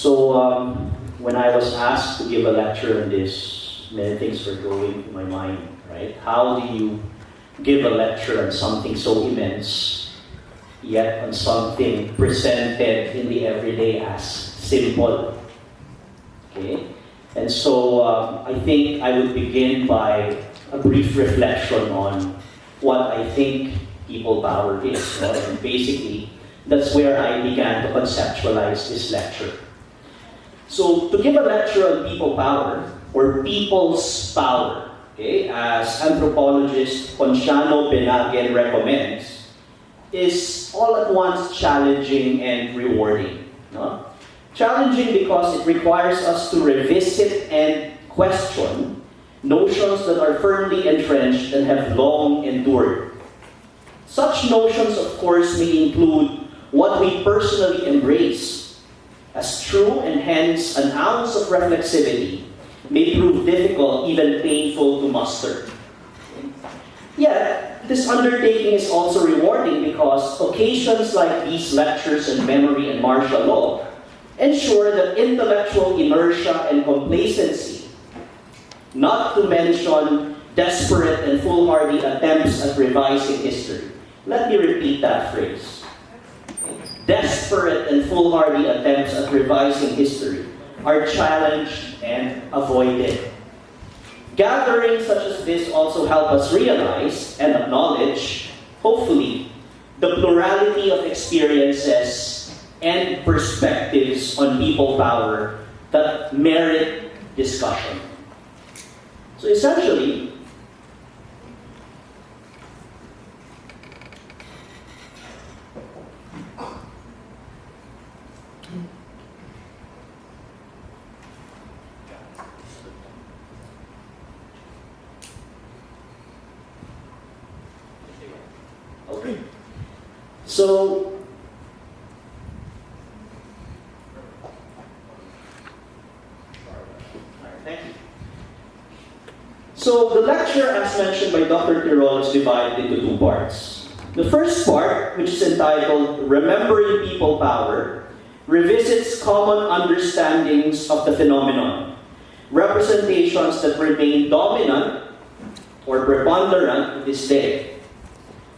When I was asked to give a lecture on this, many things were going through my mind, right? How do you give a lecture on something so immense, yet on something presented in the everyday as simple? Okay? And so I think I would begin by a brief reflection on what I think people power is. No? And basically, that's where I began to conceptualize this lecture. So, to give a lecture on people power, or people's power, okay, as anthropologist Ponciano Benagen recommends, is all at once challenging and rewarding. No? Challenging because it requires us to revisit and question notions that are firmly entrenched and have long endured. Such notions, of course, may include what we personally embrace as true, and hence an ounce of reflexivity may prove difficult, even painful to muster. Yet, this undertaking is also rewarding because occasions like these lectures on memory and martial law ensure that intellectual inertia and complacency, not to mention desperate and foolhardy attempts at revising history. Let me repeat that phrase. Desperate and foolhardy attempts at revising history are challenged and avoided. Gatherings such as this also help us realize and acknowledge, hopefully, the plurality of experiences and perspectives on people power that merit discussion. So essentially, thank you. So the lecture, as mentioned by Dr. Tirol, is divided into two parts. The first part, which is entitled Remembering People Power, revisits common understandings of the phenomenon, representations that remain dominant or preponderant to this day.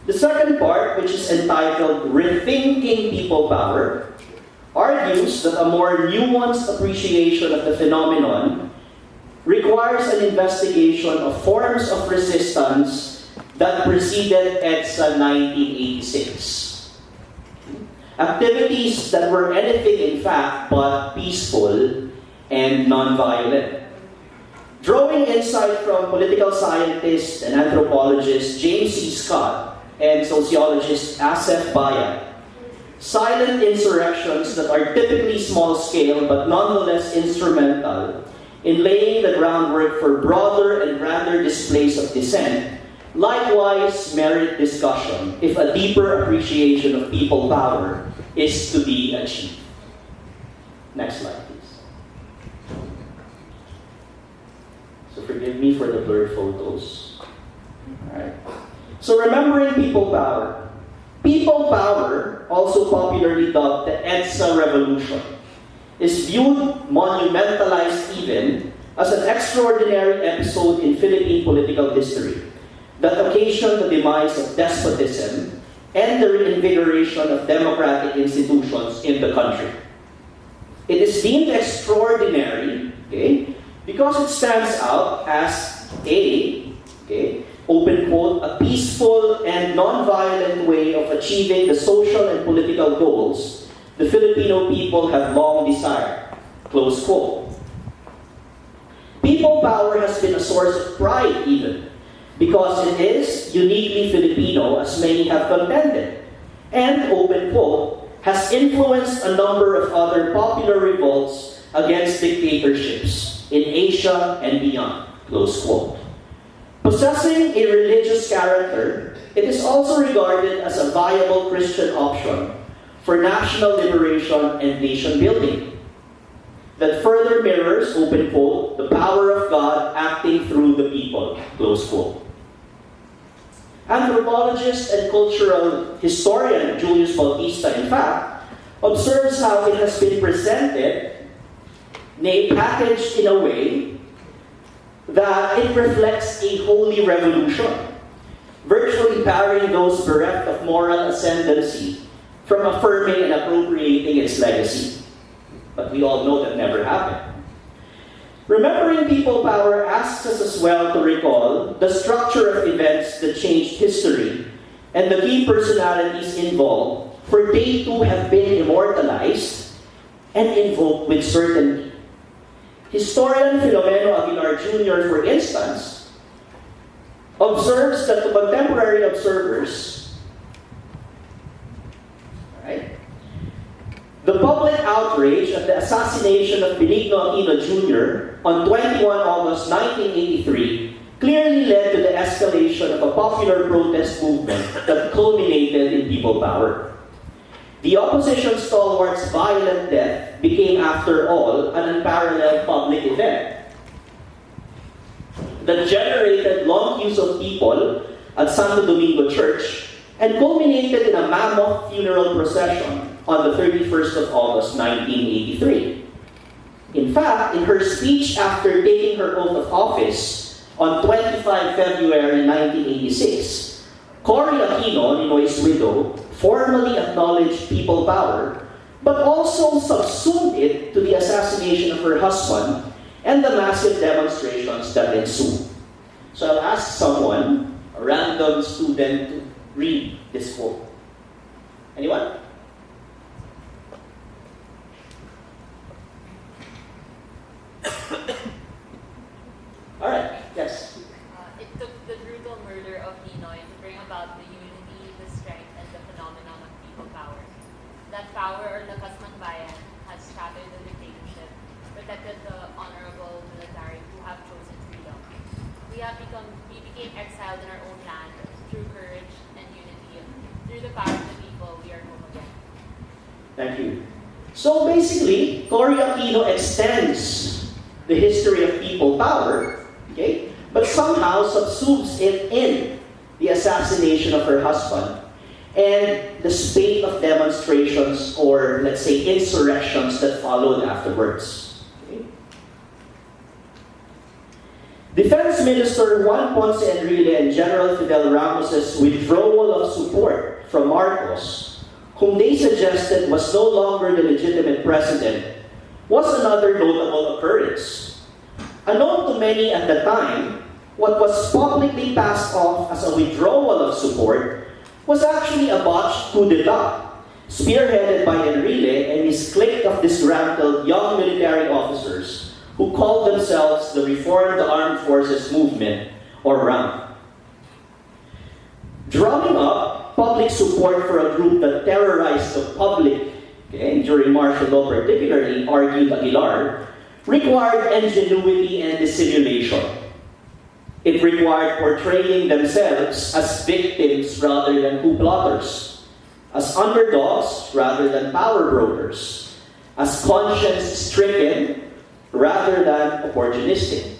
The second part, which is entitled Rethinking People Power, argues that a more nuanced appreciation of the phenomenon requires an investigation of forms of resistance that preceded EDSA 1986. Activities that were anything in fact but peaceful and nonviolent. Drawing insight from political scientist and anthropologist James C. Scott and sociologist Asef Bayat, silent insurrections that are typically small-scale but nonetheless instrumental in laying the groundwork for broader and grander displays of dissent, likewise merit discussion if a deeper appreciation of people power is to be achieved. Next slide, please. So forgive me for the blurred photos. All right. So remembering people power. People power, also popularly dubbed the EDSA Revolution, is viewed, monumentalized even, as an extraordinary episode in Philippine political history that occasioned the demise of despotism and the reinvigoration of democratic institutions in the country. It is deemed extraordinary, okay, because it stands out as open quote, a peaceful and non-violent way of achieving the social and political goals the Filipino people have long desired, close quote. People power has been a source of pride even, because it is uniquely Filipino, as many have contended, and, open quote, has influenced a number of other popular revolts against dictatorships in Asia and beyond, close quote. Possessing a religious character, it is also regarded as a viable Christian option for national liberation and nation building that further mirrors, open quote, the power of God acting through the people, close quote. Anthropologist and cultural historian Julius Bautista, in fact, observes how it has been presented packaged in a way that it reflects a holy revolution, virtually parrying those bereft of moral ascendancy from affirming and appropriating its legacy. But we all know that never happened. Remembering people power asks us as well to recall the structure of events that changed history and the key personalities involved, for they too have been immortalized and invoked with certainty. Historian Filomeno Aguilar Jr., for instance, observes that to contemporary observers, right, the public outrage at the assassination of Benigno Aquino Jr. on 21 August 1983 clearly led to the escalation of a popular protest movement that culminated in people power. The opposition stalwart's violent death became, after all, an unparalleled public event that generated long queues of people at Santo Domingo Church and culminated in a mammoth funeral procession on the 31st of August 1983. In fact, in her speech after taking her oath of office on 25 February 1986, Cory Aquino, Ninoy's widow, formally acknowledged people power, but also subsumed it to the assassination of her husband and the massive demonstrations that ensued. So I'll ask someone, a random student, to read this quote. Anyone? All right, yes. It took the brutal murder of Ninoy to bring about the unity, the strength, and the phenomenon of people power. That power or lakas ng bayan has shattered the dictatorship, protected the honorable military who have chosen freedom. We became exiled in our own land through courage and unity. Through the power of the people, we are home again. Thank you. So basically, Cory Aquino extends the history of people power, okay, but somehow subsumes it in the assassination of her husband and the spate of demonstrations, or let's say insurrections, that followed afterwards. Okay? Defense Minister Juan Ponce Enrique and General Fidel Ramos's withdrawal of support from Marcos, whom they suggested was no longer the legitimate president, was another notable occurrence. Unknown to many at the time, what was publicly passed off as a withdrawal of support was actually a botched coup d'etat, spearheaded by Enrique and his clique of disgruntled young military officers who called themselves the Reformed Armed Forces Movement, or RAM. Drumming up public support for a group that terrorized the public, okay, during martial law particularly, argued Aguilar, required ingenuity and dissimulation. It required portraying themselves as victims rather than coup plotters, as underdogs rather than power brokers, as conscience-stricken rather than opportunistic.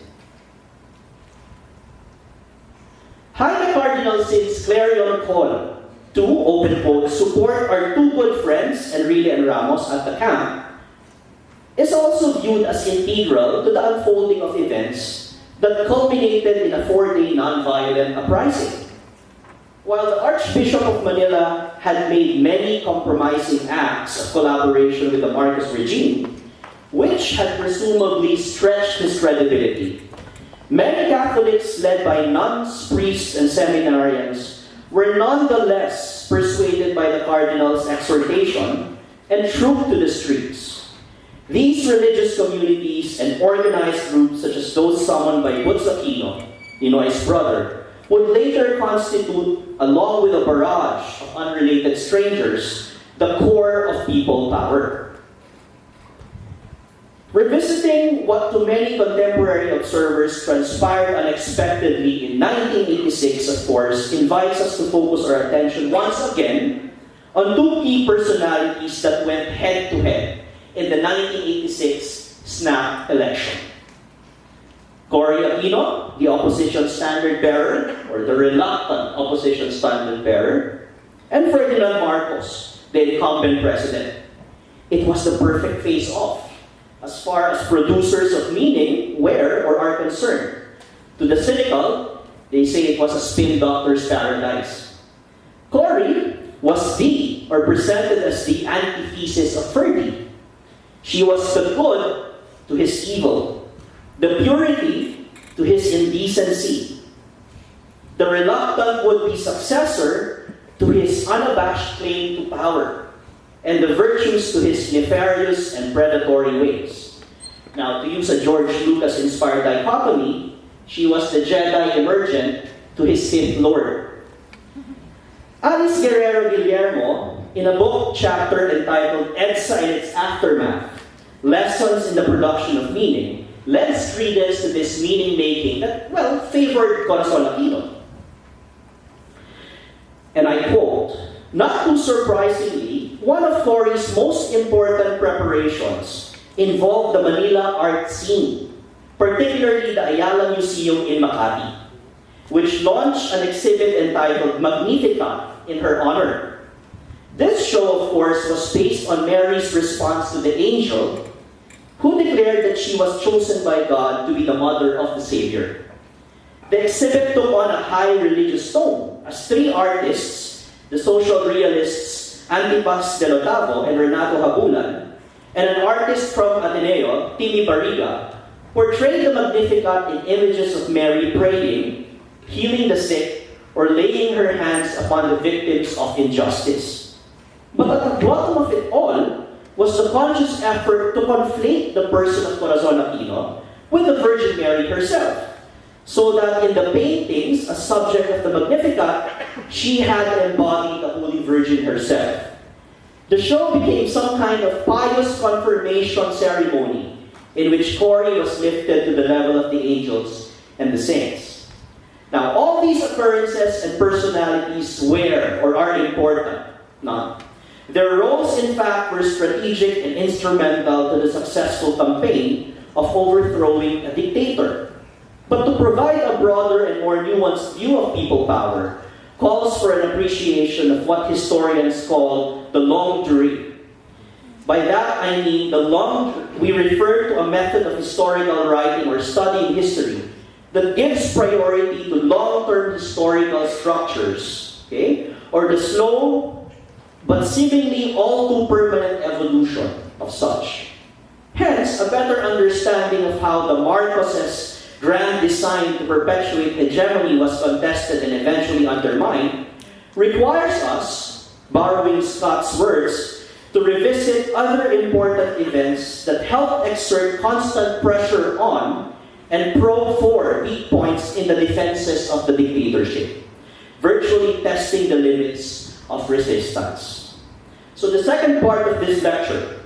Jaime Cardinal Sin's clarion call to, open quote, support our two good friends, Enrique and Ramos, at the camp, is also viewed as integral to the unfolding of events that culminated in a 4-day nonviolent uprising. While the Archbishop of Manila had made many compromising acts of collaboration with the Marcos regime, which had presumably stretched his credibility, many Catholics led by nuns, priests, and seminarians were nonetheless persuaded by the Cardinal's exhortation and trooped to the streets. These religious communities and organized groups, such as those summoned by Butz Aquino, Ninoy's brother, would later constitute, along with a barrage of unrelated strangers, the core of people power. Revisiting what to many contemporary observers transpired unexpectedly in 1986, of course, invites us to focus our attention once again on two key personalities that went head-to-head in the 1986 snap election. Cory Aquino, the opposition standard-bearer, or the reluctant opposition standard-bearer, and Ferdinand Marcos, the incumbent president. It was the perfect face-off, as far as producers of meaning were or are concerned. To the cynical, they say it was a spin doctor's paradise. Corey was or presented as the antithesis of Ferdy. She was the good to his evil, the purity to his indecency, the reluctant would-be successor to his unabashed claim to power, and the virtues to his nefarious and predatory ways. Now, to use a George Lucas-inspired dichotomy, she was the Jedi emergent to his Sith Lord. Alice Guerrero Guillermo, in a book chapter entitled EDSA and Its Aftermath, Lessons in the Production of Meaning, lends credence to this meaning-making that, favored Corazon Aquino. And I quote, "Not too surprisingly, one of Corey's most important preparations involved the Manila art scene, particularly the Ayala Museum in Makati, which launched an exhibit entitled Magnificat in her honor. This show, of course, was based on Mary's response to the angel, who declared that she was chosen by God to be the mother of the Savior. The exhibit took on a high religious tone, as three artists, the social realists Antipas del Otavo and Renato Habulan, and an artist from Ateneo, Timmy Barriga, portrayed the Magnificat in images of Mary praying, healing the sick, or laying her hands upon the victims of injustice. But at the bottom of it all was the conscious effort to conflate the person of Corazon Aquino with the Virgin Mary herself, so that in the paintings, as subject of the Magnificat, she had embodied the Holy Virgin herself. The show became some kind of pious confirmation ceremony in which Corey was lifted to the level of the angels and the saints. Now, all these occurrences and personalities were or are important. None. Their roles, in fact, were strategic and instrumental to the successful campaign of overthrowing a dictator. But to provide a broader and more nuanced view of people power calls for an appreciation of what historians call the longue durée. By that I mean we refer to a method of historical writing or studying history that gives priority to long-term historical structures, or the slow but seemingly all too permanent evolution of such. Hence, a better understanding of how the Marcoses' grand design to perpetuate hegemony was contested and eventually undermined requires us, borrowing Scott's words, to revisit other important events that helped exert constant pressure on and probe for weak points in the defenses of the dictatorship, virtually testing the limits of resistance. So the second part of this lecture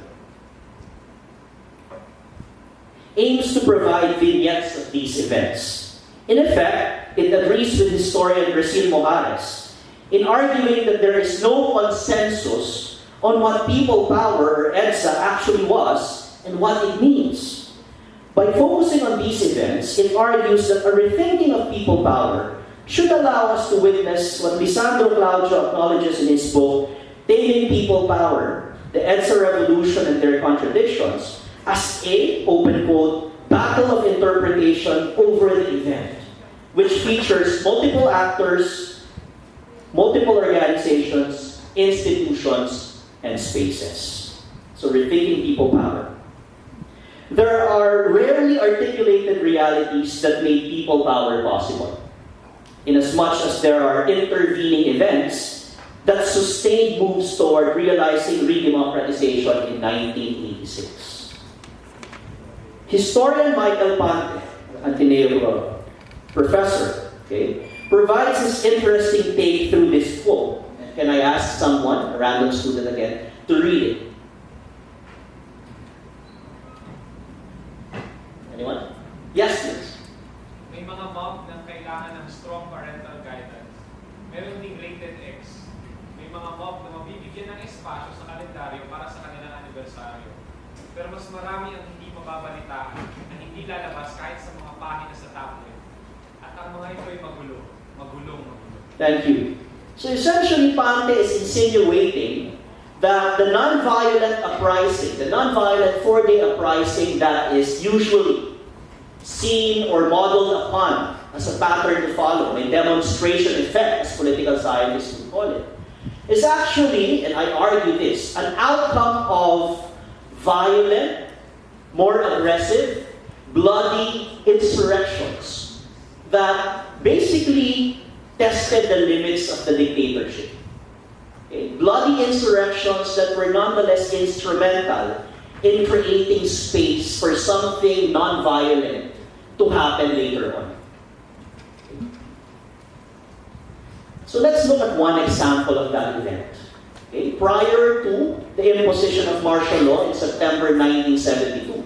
aims to provide vignettes of these events. In effect, it agrees with historian Brazil Mojares in arguing that there is no consensus on what people power or EDSA actually was and what it means. By focusing on these events, it argues that a rethinking of people power should allow us to witness what Lisandro Claudio acknowledges in his book, Taming People Power, the EDSA Revolution and Their Contradictions, as a, open quote, battle of interpretation over the event, which features multiple actors, multiple organizations, institutions, and spaces. So rethinking people power. There are rarely articulated realities that made people power possible, inasmuch as there are intervening events that sustained moves toward realizing redemocratization in 1986. Historian Michael Pante, Ateneo professor, provides his interesting take through this quote. Can I ask someone, a random student again, to read it? Anyone? Yes, please. May mga mob na kailangan ng strong parental guidance. Meron ding rated X. May mga mob na mabibigyan ng espasyo sa kalendaryo para sa kanilang anibersaryo. Pero mas marami ang hindi mababalitaan na hindi lalabas kahit sa mga pahina sa tablet. At ang mga ito ay magulong. Thank you. So essentially, Pante is insinuating that the non-violent uprising, the non-violent four-day uprising that is usually seen or modeled upon as a pattern to follow, a demonstration effect, as political scientists would call it, is actually, and I argue this, an outcome of violent, more aggressive, bloody insurrections that basically tested the limits of the dictatorship. Okay? Bloody insurrections that were nonetheless instrumental in creating space for something non-violent to happen later on. So let's look at one example of that event. Okay? Prior to the imposition of martial law in September 1972,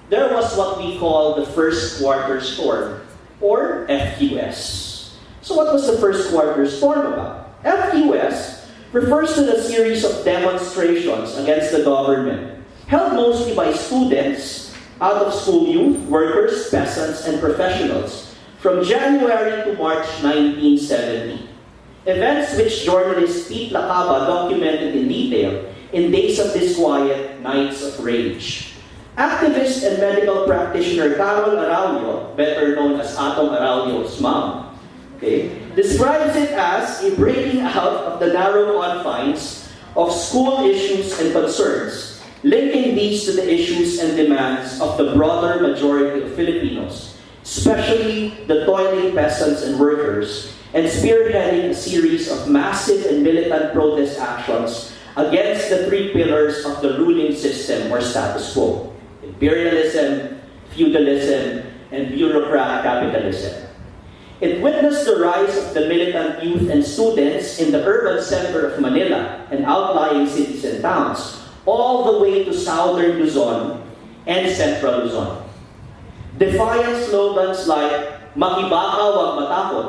there was what we call the First Quarter Storm, or FQS. So what was the First Quarter Storm about? FQS refers to the series of demonstrations against the government, held mostly by students, out-of-school youth, workers, peasants, and professionals, from January to March 1970. Events which journalist Pete Lacaba documented in detail in Days of Disquiet, Nights of Rage. Activist and medical practitioner Carol Araulio, better known as Atom Araulio's mom, describes it as a breaking out of the narrow confines of school issues and concerns, linking these to the issues and demands of the broader majority of Filipinos, especially the toiling peasants and workers, and spearheading a series of massive and militant protest actions against the three pillars of the ruling system or status quo: imperialism, feudalism, and bureaucratic capitalism. It witnessed the rise of the militant youth and students in the urban center of Manila and outlying cities and towns, all the way to southern Luzon and central Luzon. Defiant slogans like "Makibaka wag matakot"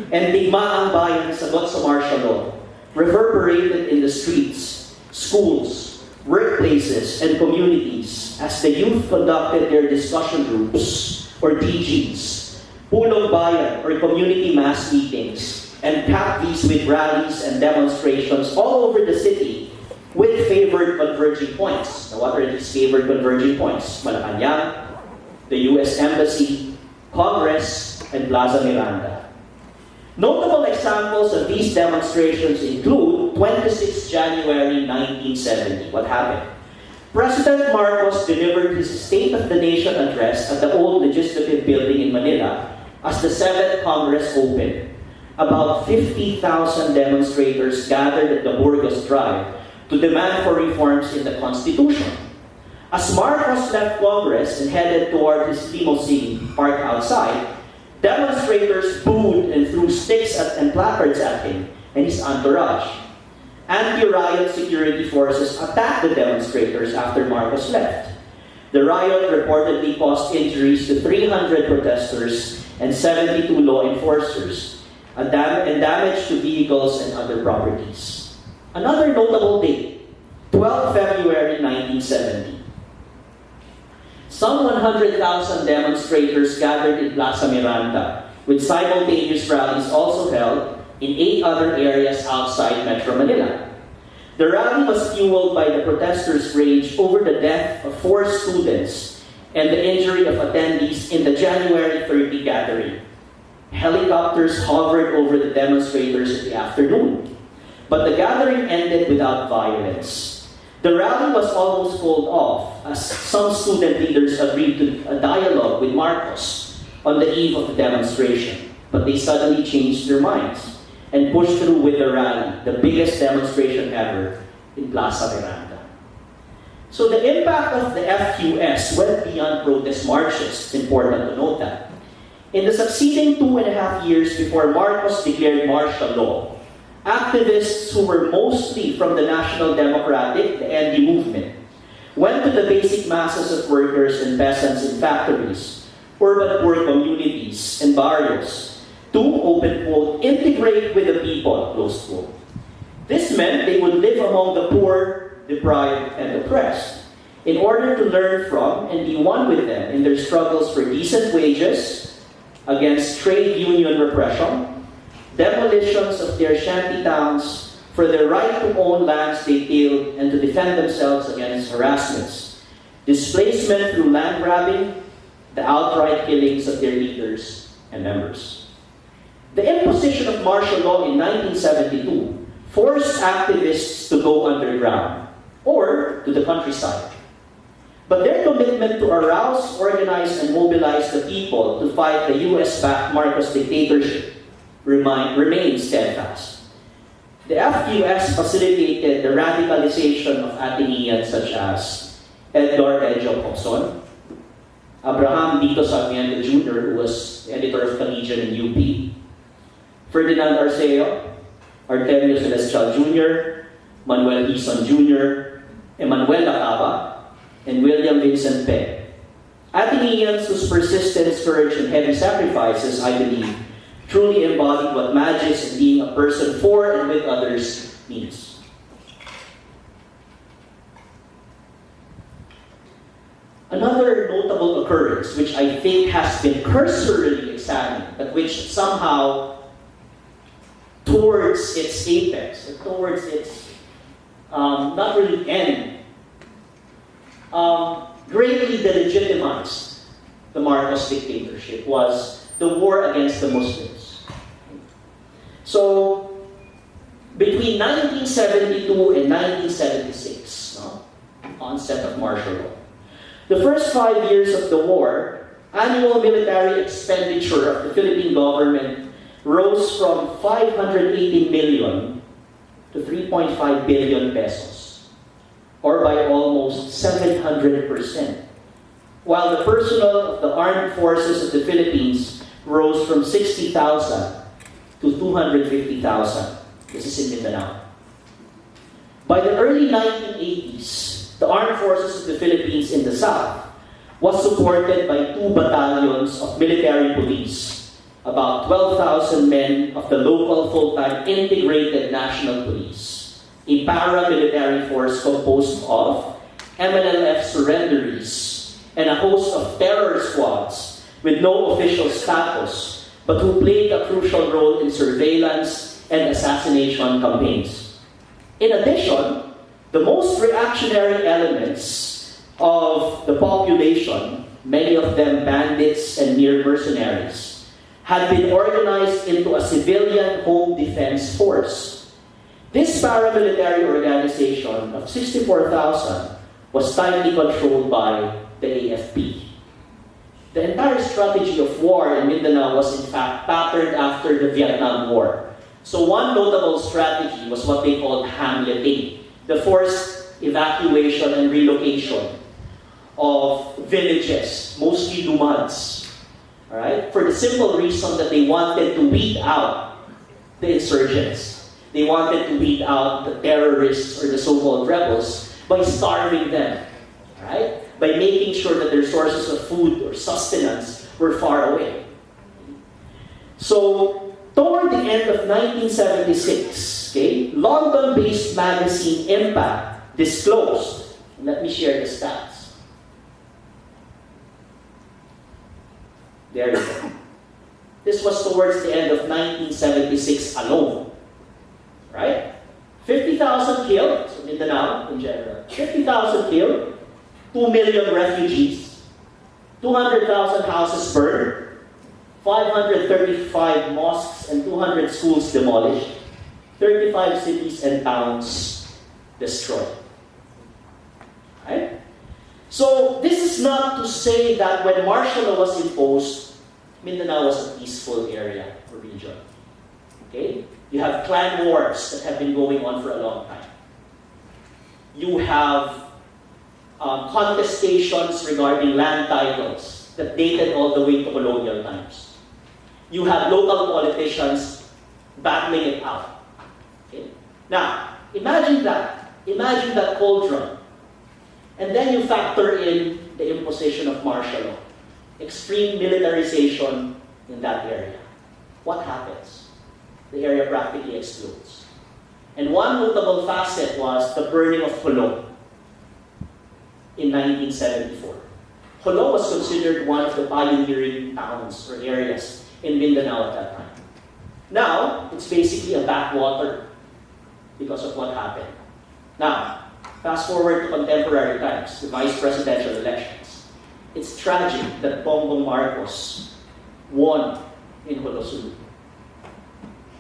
and "Digma ang bayan, sagot sa martial law" reverberated in the streets, schools, workplaces, and communities as the youth conducted their discussion groups, or DGs, pulong bayan, or community mass meetings, and capped these with rallies and demonstrations all over the city with favored converging points. Now, what are these favored converging points? Malacanang, the U.S. Embassy, Congress, and Plaza Miranda. Notable examples of these demonstrations include 26 January 1970. What happened? President Marcos delivered his State of the Nation address at the old Legislative Building in Manila as the 7th Congress opened. About 50,000 demonstrators gathered at the Burgos Drive to demand for reforms in the Constitution. As Marcos left Congress and headed toward his limousine parked outside, demonstrators booed and threw sticks and placards at him and his entourage. Anti-riot security forces attacked the demonstrators after Marcos left. The riot reportedly caused injuries to 300 protesters and 72 law enforcers, and damage to vehicles and other properties. Another notable date, 12 February 1970. Some 100,000 demonstrators gathered in Plaza Miranda, with simultaneous rallies also held in 8 other areas outside Metro Manila. The rally was fueled by the protesters' rage over the death of 4 students and the injury of attendees in the January 30 gathering. Helicopters hovered over the demonstrators in the afternoon, but the gathering ended without violence. The rally was almost called off as some student leaders agreed to a dialogue with Marcos on the eve of the demonstration, but they suddenly changed their minds and pushed through with the rally, the biggest demonstration ever in Plaza Miranda. So the impact of the FQS went beyond protest marches. It's important to note that. In the succeeding 2.5 years before Marcos declared martial law, activists who were mostly from the National Democratic, the ND movement, went to the basic masses of workers and peasants in factories, urban poor communities, and barrios to, open quote, integrate with the people, close quote. This meant they would live among the poor, deprived, and oppressed in order to learn from and be one with them in their struggles for decent wages, against trade union repression, demolitions of their shanty towns, for their right to own lands they tilled and to defend themselves against harassments, displacement through land grabbing, the outright killings of their leaders and members. The imposition of martial law in 1972 forced activists to go underground or to the countryside. But their commitment to arouse, organize, and mobilize the people to fight the US-backed Marcos dictatorship remains steadfast. The FQS facilitated the radicalization of Ateneans such as Edgar Edjo Cocson, Abraham Dito Sarmiento Jr., who was editor of Collegian in UP, Ferdinand Arceo, Artemio Celestial Jr., Manuel Hison Jr., Emmanuel Lacaba, and William Vincent Peck. Ateneans whose persistence, courage, and heavy sacrifices, I believe, truly embodied what matters in being a person for and with others means. Another notable occurrence, which I think has been cursorily examined, but which somehow, towards its apex, or towards its, not really end, greatly delegitimized the Marcos dictatorship, was the war against the Muslims. So, between 1972 and 1976, onset of martial law, the first 5 years of the war, annual military expenditure of the Philippine government rose from 580 million to 3.5 billion pesos, or by almost 700%, while the personnel of the armed forces of the Philippines rose from 60,000 to 250,000. This is in Mindanao. By the early 1980s, the armed forces of the Philippines in the south was supported by 2 battalions of military police, about 12,000 men of the local full-time integrated national police, a paramilitary force composed of MNLF surrenderies, and a host of terror squads with no official status, but who played a crucial role in surveillance and assassination campaigns. In addition, the most reactionary elements of the population, many of them bandits and mere mercenaries, had been organized into a civilian home defense force. This paramilitary organization of 64,000 was tightly controlled by the AFP. The entire strategy of war in Mindanao was in fact patterned after the Vietnam War. So one notable strategy was what they called hamleting, the forced evacuation and relocation of villages, mostly Lumads, all right? For the simple reason that they wanted to weed out the insurgents. They wanted to weed out the terrorists or the so-called rebels by starving them, all right? By making sure that their sources of food or sustenance were far away. So, toward the end of 1976, London-based magazine Impact disclosed, let me share the stats. There you go. This was towards the end of 1976 alone, right? 50,000 killed, so Mindanao in general, 50,000 killed, 2 million refugees, 200,000 houses burned, 535 mosques and 200 schools demolished, 35 cities and towns destroyed. Right? So this is not to say that when martial law was imposed, Mindanao was a peaceful area or region. Okay? You have clan wars that have been going on for a long time. You have contestations regarding land titles that dated all the way to colonial times. You have local politicians battling it out. Okay? Now, imagine that. Imagine that cauldron. And then you factor in the imposition of martial law. Extreme militarization in that area. What happens? The area practically explodes. And one notable facet was the burning of Jolo in 1974. Jolo was considered one of the pioneering towns or areas in Mindanao at that time. Now, it's basically a backwater. because of what happened. Now, fast forward to contemporary times, the vice presidential elections. It's tragic that Bongbong Marcos won in Holosulu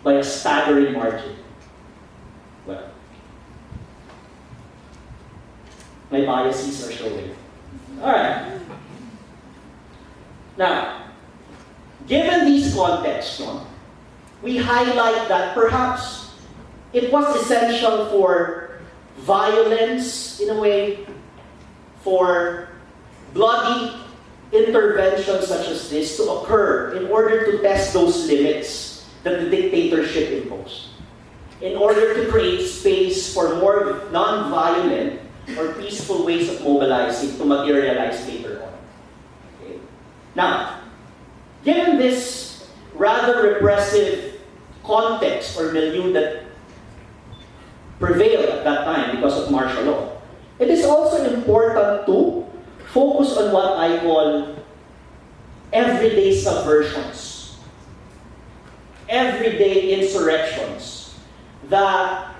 by a staggering margin. Well, my biases are showing. Alright. Now, given these contexts, no, we highlight that perhaps it was essential for violence, in a way, for bloody interventions such as this to occur in order to test those limits that the dictatorship imposed. In order to create space for more non-violent or peaceful ways of mobilizing to materialize later on. Okay. Now, given this rather repressive context or milieu that prevailed at that time because of martial law, it is also important to focus on what I call everyday subversions, everyday insurrections that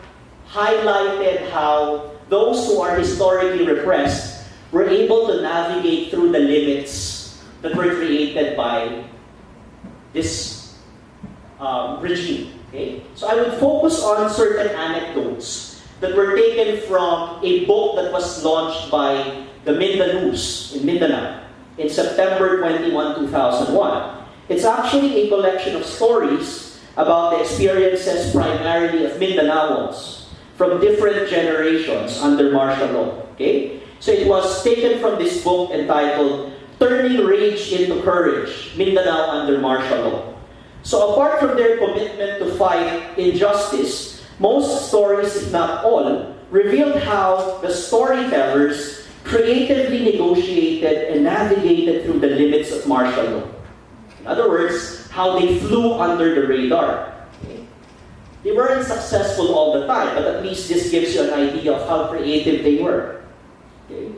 highlighted how those who are historically repressed were able to navigate through the limits that were created by this regime. Okay? So I would focus on certain anecdotes that were taken from a book that was launched by the Mindanews in Mindanao in September 21, 2001. It's actually a collection of stories about the experiences primarily of Mindanaoans from different generations under martial law. Okay? So it was taken from this book entitled Turning Rage into Courage, Mindanao Under Martial Law. So apart from their commitment to fight injustice, most stories, if not all, revealed how the storytellers creatively negotiated and navigated through the limits of martial law. In other words, how they flew under the radar. Okay? They weren't successful all the time, but at least this gives you an idea of how creative they were. Okay?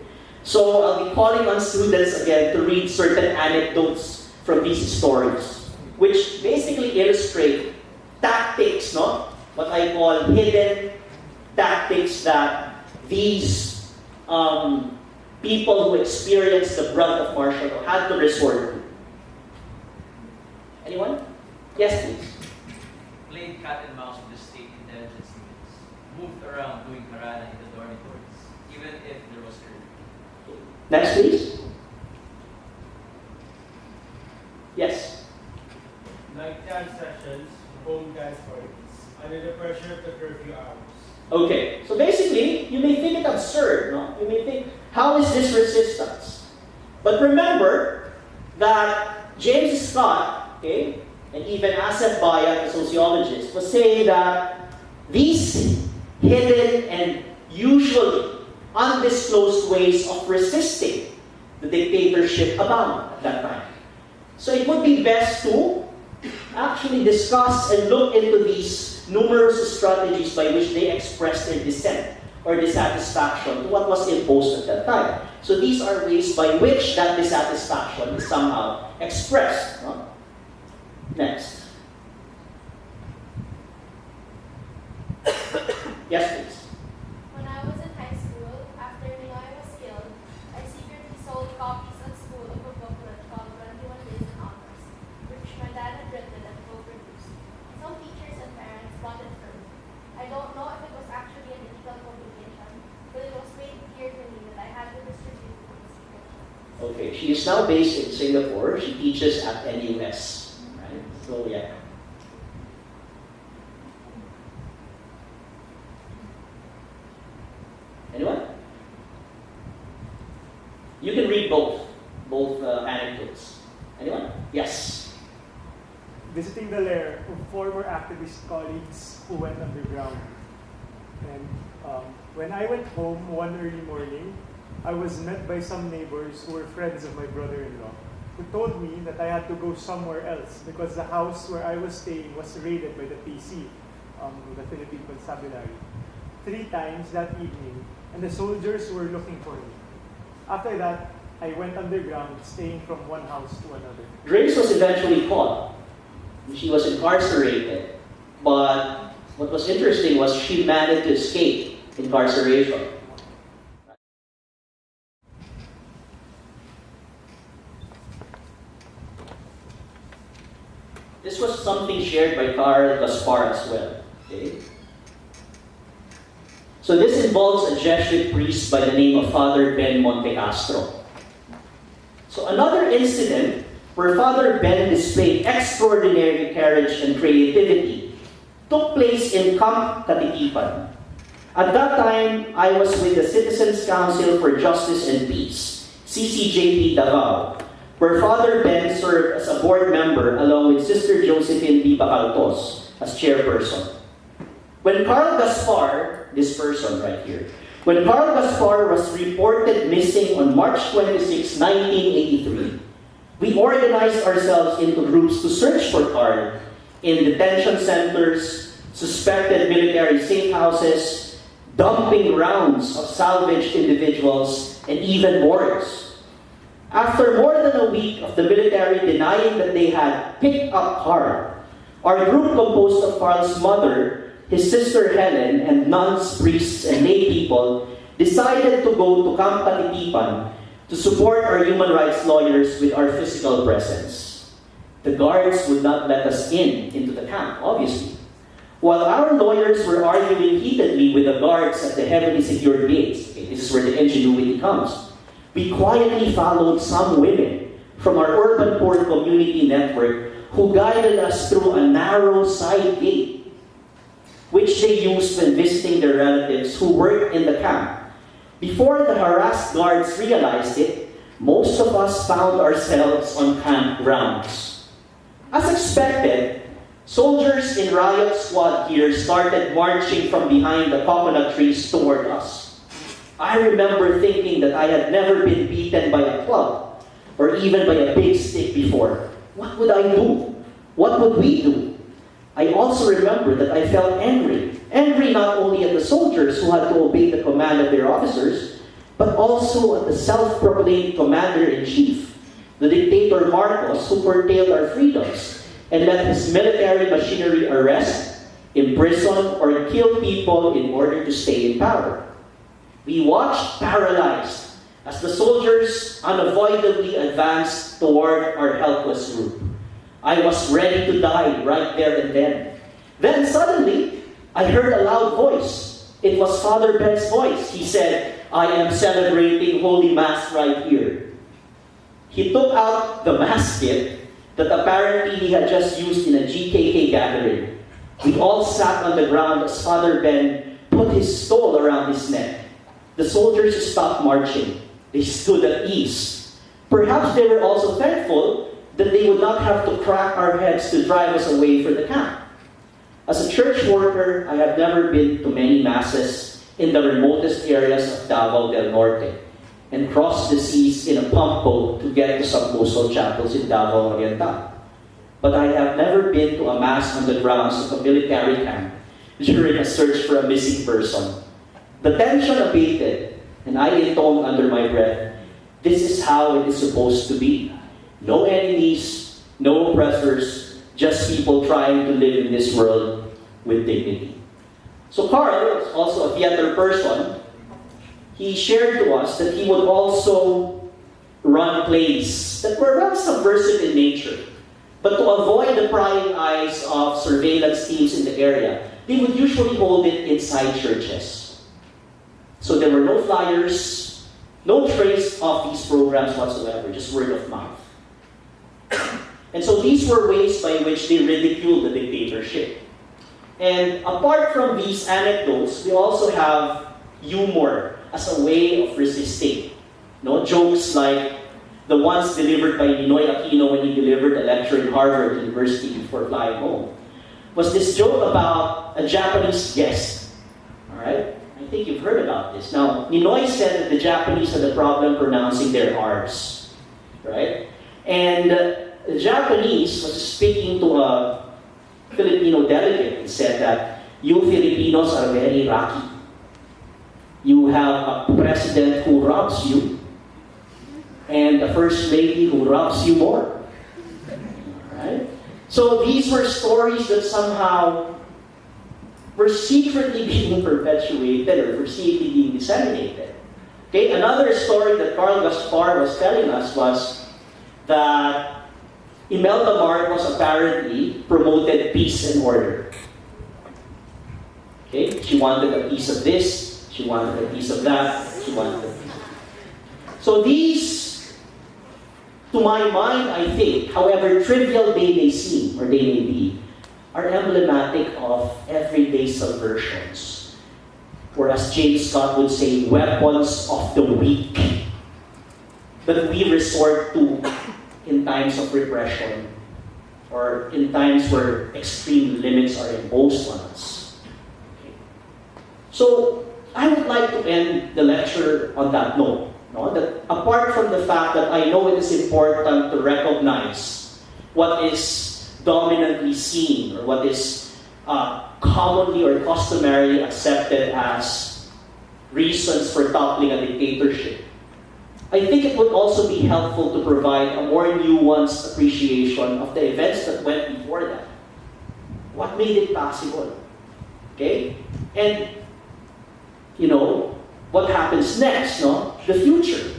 So I'll be calling on students again to read certain anecdotes from these stories, which basically illustrate tactics, no? What I call hidden tactics that these people who experience the brunt of martial law had to resort to. Anyone? Yes, please. Played cat and mouse with the state intelligence units. Moved around doing karana in the dormitories, even if there was curfew. Next, please. Yes. Nighttime sessions, home dance parties, under the pressure of the curfew hours. Okay, so basically, you may think it absurd, no? You may think, how is this resistance? But remember that James Scott, okay, and even Asef Bayat, the sociologist, was saying that these hidden and usually undisclosed ways of resisting the dictatorship abound at that time. So it would be best to actually discuss and look into these numerous strategies by which they express their dissent or dissatisfaction to what was imposed at that time. So these are ways by which that dissatisfaction is somehow expressed. No? Next. Yes, please. When I was in high school, after Ninoy was killed, I secretly sold copies at school of a booklet called 21 Days in August, which my dad had written and co-produced. Some teachers and parents bought it for me. I don't know if it was actually an illegal publication, but it was made clear to me that I had to distribute it in secret. Okay, she is now based in Singapore. She teaches at NUS. Right? So, yeah. Anyone? You can read both anecdotes. Anyone? Yes. Visiting the lair of former activist colleagues who went underground. And when I went home one early morning, I was met by some neighbors who were friends of my brother-in-law, who told me that I had to go somewhere else because the house where I was staying was raided by the PC, the Philippine Constabulary, 3 times that evening, and the soldiers were looking for me. After that, I went underground, staying from one house to another. Grace was eventually caught. She was incarcerated, but what was interesting was she managed to escape incarceration. This was something shared by Carl Gaspar as well. Okay? So this involves a Jesuit priest by the name of Father Ben Montecastro. So another incident where Father Ben displayed extraordinary courage and creativity took place in Camp Katitipan. At that time, I was with the Citizens Council for Justice and Peace, CCJP Davao, where Father Ben served as a board member along with Sister Josephine D. Bacaltos as chairperson. When Carl Gaspar, this person right here, when Carl Gaspar was reported missing on March 26, 1983, we organized ourselves into groups to search for Carl in detention centers, suspected military safe houses, dumping grounds of salvaged individuals, and even morgues. After more than a week of the military denying that they had picked up Carl, our group composed of Carl's mother, his sister Helen, and nuns, priests, and lay people decided to go to Camp Katitipan to support our human rights lawyers with our physical presence. The guards would not let us into the camp, obviously. While our lawyers were arguing heatedly with the guards at the heavily secured gates, okay, this is where the ingenuity comes, we quietly followed some women from our urban poor community network who guided us through a narrow side gate, which they used when visiting their relatives who worked in the camp. Before the harassed guards realized it, most of us found ourselves on camp grounds. As expected, soldiers in riot squad gear started marching from behind the coconut trees toward us. I remember thinking that I had never been beaten by a club or even by a big stick before. What would I do? What would we do? I also remember that I felt angry. Angry not only at the soldiers who had to obey the command of their officers, but also at the self-proclaimed commander-in-chief, the dictator Marcos, who curtailed our freedoms and let his military machinery arrest, imprison, or kill people in order to stay in power. We watched paralyzed as the soldiers unavoidably advanced toward our helpless group. I was ready to die right there and then. Then suddenly, I heard a loud voice. It was Father Ben's voice. He said, "I am celebrating Holy Mass right here." He took out the mass kit that apparently he had just used in a GKK gathering. We all sat on the ground as Father Ben put his stole around his neck. The soldiers stopped marching. They stood at ease. Perhaps they were also thankful that they would not have to crack our heads to drive us away from the camp. As a church worker, I have never been to many masses in the remotest areas of Davao del Norte and crossed the seas in a pump boat to get to some coastal chapels in Davao Oriental. But I have never been to a mass on the grounds of a military camp during a search for a missing person. The tension abated, and I intoned under my breath, "This is how it is supposed to be. No enemies, no oppressors, just people trying to live in this world with dignity." So Carl is also a theater person. He shared to us that he would also run plays that were rather subversive in nature. But to avoid the prying eyes of surveillance teams in the area, they would usually hold it inside churches. So there were no flyers, no trace of these programs whatsoever, just word of mouth. And so these were ways by which they ridiculed the dictatorship. And apart from these anecdotes, we also have humor as a way of resisting. No jokes like the ones delivered by Ninoy Aquino when he delivered a lecture in Harvard University before flying home. Was this joke about a Japanese guest. Alright? I think you've heard about this. Now, Ninoy said that the Japanese had a problem pronouncing their R's. Right? And the Japanese was speaking to a Filipino delegate and said that you Filipinos are very lucky. You have a president who robs you and a first lady who robs you more. Right? So these were stories that somehow were secretly being perpetuated or were secretly being disseminated. Okay, another story that Carl Gaspar was telling us was that Imelda Mark was apparently promoted peace and order. Okay, she wanted a piece of this, she wanted a piece of that, she wanted a piece of that. So these, to my mind, I think, however trivial they may seem or they may be, are emblematic of everyday subversions. Or as James Scott would say, weapons of the weak that we resort to in times of repression or in times where extreme limits are imposed on us. Okay. So, I would like to end the lecture on that note. No? That apart from the fact that I know it is important to recognize what is dominantly seen or what is commonly or customarily accepted as reasons for toppling a dictatorship, I think it would also be helpful to provide a more nuanced appreciation of the events that went before that. What made it possible? Okay? And, what happens next, no? The future.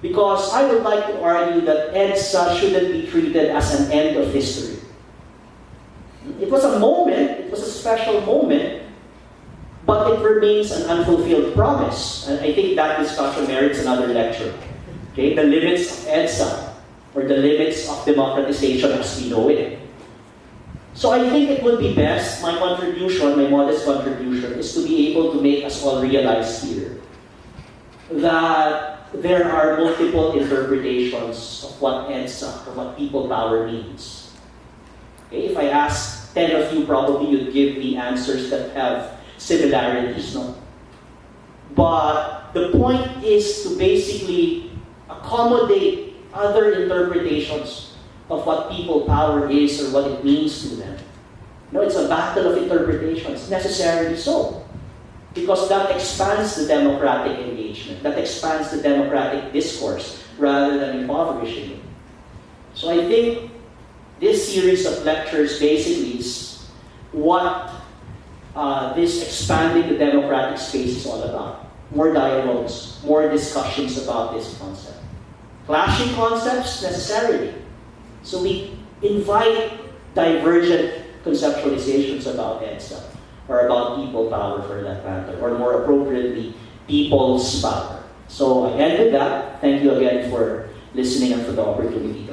Because I would like to argue that EDSA shouldn't be treated as an end of history. It was a moment, it was a special moment, but it remains an unfulfilled promise. And I think that discussion merits another lecture. Okay, the limits of EDSA, or the limits of democratization as we know it. So I think it would be best, my modest contribution, is to be able to make us all realize here that there are multiple interpretations of what EDSA, or what people power means. Okay, if I ask 10 of you, probably you'd give me answers that have similarities, no? But the point is to basically accommodate other interpretations of what people power is or what it means to them. No, it's a battle of interpretations, necessarily so. Because that expands the democratic engagement, that expands the democratic discourse, rather than impoverishing it. So I think this series of lectures basically is what this expanding the democratic space is all about. More dialogues, more discussions about this concept. Clashing concepts, necessarily. So we invite divergent conceptualizations about EDSA, or about people power for that matter, or more appropriately, people's power. So I end with that. Thank you again for listening and for the opportunity to